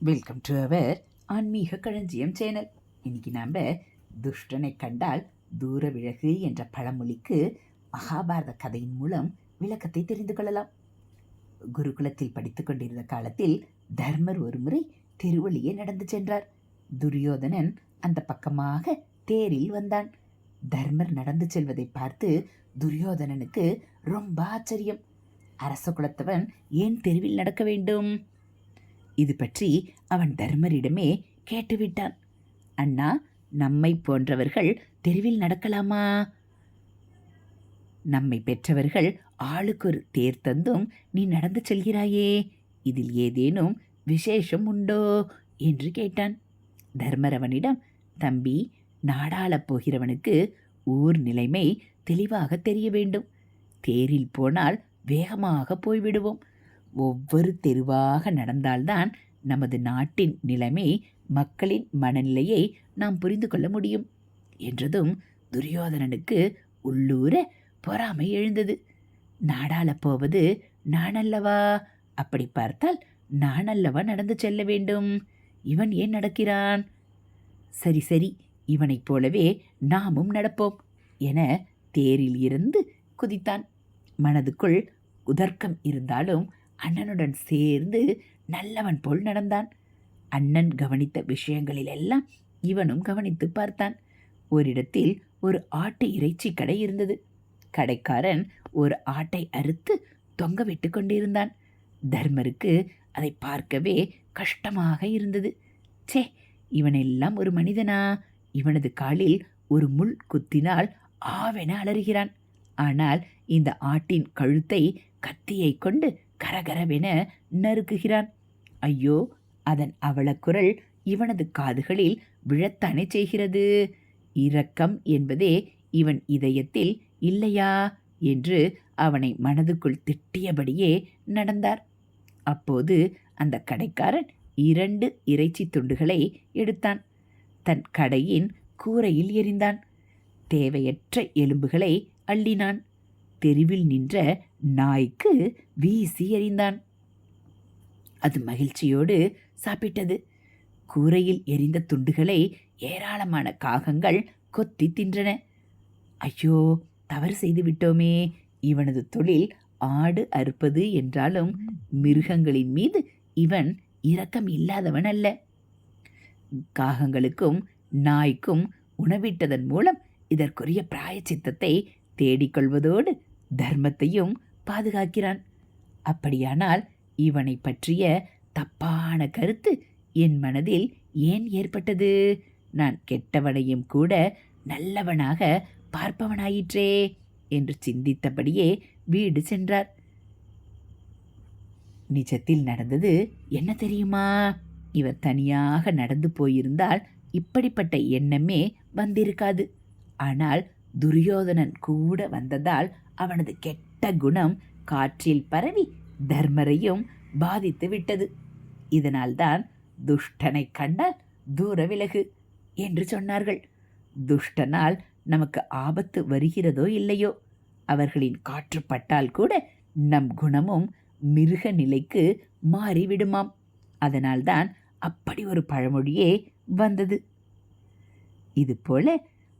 Welcome to our ஆன்மீக களஞ்சியம் channel. இன்னைக்கு நாம் துஷ்டனை கண்டால் தூர விலகு என்ற பழமொழிக்கு மகாபாரத கதையின் மூலம் விளக்கத்தை தெரிந்து கொள்ளலாம். குருகுலத்தில் படித்து கொண்டிருந்த காலத்தில் தர்மர் ஒருமுறை தெருவழியே நடந்து சென்றார். துரியோதனன் அந்த பக்கமாக தேரில் வந்தான். தர்மர் நடந்து செல்வதை பார்த்து துரியோதனனுக்கு ரொம்ப ஆச்சரியம். அரச குலத்தவன் ஏன் தெருவில் நடக்க வேண்டும்? இது பற்றி அவன் தர்மரிடமே கேட்டுவிட்டான். அண்ணா, நம்மை போன்றவர்கள் தெருவில் நடக்கலாமா? நம்மை பெற்றவர்கள் ஆளுக்கு ஒரு தேர் தந்தும் நீ நடந்து செல்கிறாயே, இதில் ஏதேனும் விசேஷம் உண்டோ என்று கேட்டான். தர்மர் அவனிடம், தம்பி, நாடாளப் போகிறவனுக்கு ஊர் நிலைமை தெளிவாக தெரிய வேண்டும். தேரில் போனால் வேகமாக போய்விடுவோம். ஒவ்வொரு தெருவாக நடந்தால்தான் நமது நாட்டின் நிலைமை, மக்களின் மனநிலையை நாம் புரிந்து கொள்ள முடியும் என்றதும் துரியோதனனுக்கு உள்ளூர பொறாமை எழுந்தது. நாடாளப் போவது நானல்லவா? அப்படி பார்த்தால் நானல்லவா நடந்து செல்ல வேண்டும்? இவன் ஏன் நடக்கிறான்? சரி சரி, இவனைப் போலவே நாமும் நடப்போம் என தேரில் இருந்து குதித்தான். மனதுக்குள் உதர்க்கம் இருந்தாலும் அண்ணனுடன் சேர்ந்து நல்லவன் போல் நடந்தான். அண்ணன் கவனித்த விஷயங்களிலெல்லாம் இவனும் கவனித்து பார்த்தான். ஓரிடத்தில் ஒரு ஆட்டு இறைச்சி கடை இருந்தது. கடைக்காரன் ஒரு ஆட்டை அறுத்து தொங்க விட்டு கொண்டிருந்தான். தர்மருக்கு அதை பார்க்கவே கஷ்டமாக இருந்தது. சே, இவனெல்லாம் ஒரு மனிதனா? இவனது காலில் ஒரு முள் குத்தினால் ஆவென அலறுகிறான். ஆனால் இந்த ஆட்டின் கழுத்தை கத்தியை கொண்டு கரகரவென நறுக்குகிறான். ஐயோ, அதன் அவலக்குரல் இவனது காதுகளில் விழத்தானே செய்கிறது. இரக்கம் என்பதே இவன் இதயத்தில் இல்லையா என்று அவனை மனதுக்குள் திட்டியபடியே நடந்தார். அப்போது அந்த கடைக்காரன் 2 இறைச்சி துண்டுகளை எடுத்தான். தன் கடையின் கூரையில் எறிந்தான். தேவையற்ற எலும்புகளை அள்ளினான். தெருவில் நின்ற நாய்க்கு வீசி எறிந்தான். அது மகிழ்ச்சியோடு சாப்பிட்டது. கூரையில் எரிந்த துண்டுகளை ஏராளமான காகங்கள் கொத்தி தின்றன. ஐயோ, தவறு செய்து விட்டோமே. இவனது தொழில் ஆடு அறுப்பது என்றாலும் மிருகங்களின் மீது இவன் இரக்கம் இல்லாதவன் அல்ல. காகங்களுக்கும் நாய்க்கும் உணவிட்டதன் மூலம் இதற்குரிய பிராயச்சித்தத்தை தேடிக்கொள்வதோடு தர்மத்தையும் பாதுகாக்கிறான். அப்படியானால் இவனை பற்றிய தப்பான கருத்து என் மனதில் ஏன் ஏற்பட்டது? நான் கெட்டவனையும் கூட நல்லவனாக பார்ப்பவனாயிற்றே என்று சிந்தித்தபடியே வீடு சென்றார். நிஜத்தில் நடந்தது என்ன தெரியுமா? இவர் தனியாக நடந்து போயிருந்தால் இப்படிப்பட்ட எண்ணமே வந்திருக்காது. ஆனால் துரியோதனன் கூட வந்ததால் அவனது கெட்ட குணம் காற்றில் பரவி தர்மரையும் பாதித்து விட்டது. இதனால்தான் துஷ்டனை கண்டால் தூர விலகு என்று சொன்னார்கள். துஷ்டனால் நமக்கு ஆபத்து வருகிறதோ இல்லையோ, அவர்களின் காற்றுப்பட்டால் கூட நம் குணமும் மிருக நிலைக்கு மாறிவிடுமாம். அதனால்தான் அப்படி ஒரு பழமொழியே வந்தது. இதுபோல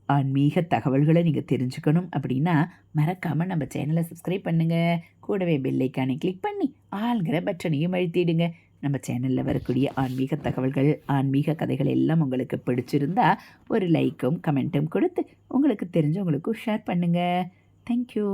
ஆன்மீக தகவல்களை நீங்கள் தெரிஞ்சுக்கணும் அப்படின்னா மறக்காமல் நம்ம சேனலை சப்ஸ்கிரைப் பண்ணுங்கள். கூடவே பெல்லைக்கானை கிளிக் பண்ணி ஆள்கிற பட்டனையும் அழுத்திடுங்க. நம்ம சேனலில் வரக்கூடிய ஆன்மீக தகவல்கள், ஆன்மீக கதைகள் எல்லாம் உங்களுக்கு பிடிச்சிருந்தா ஒரு லைக்கும் கமெண்ட்டும் கொடுத்து உங்களுக்கு தெரிஞ்சவங்களுக்கும் ஷேர் பண்ணுங்கள். தேங்க்யூ.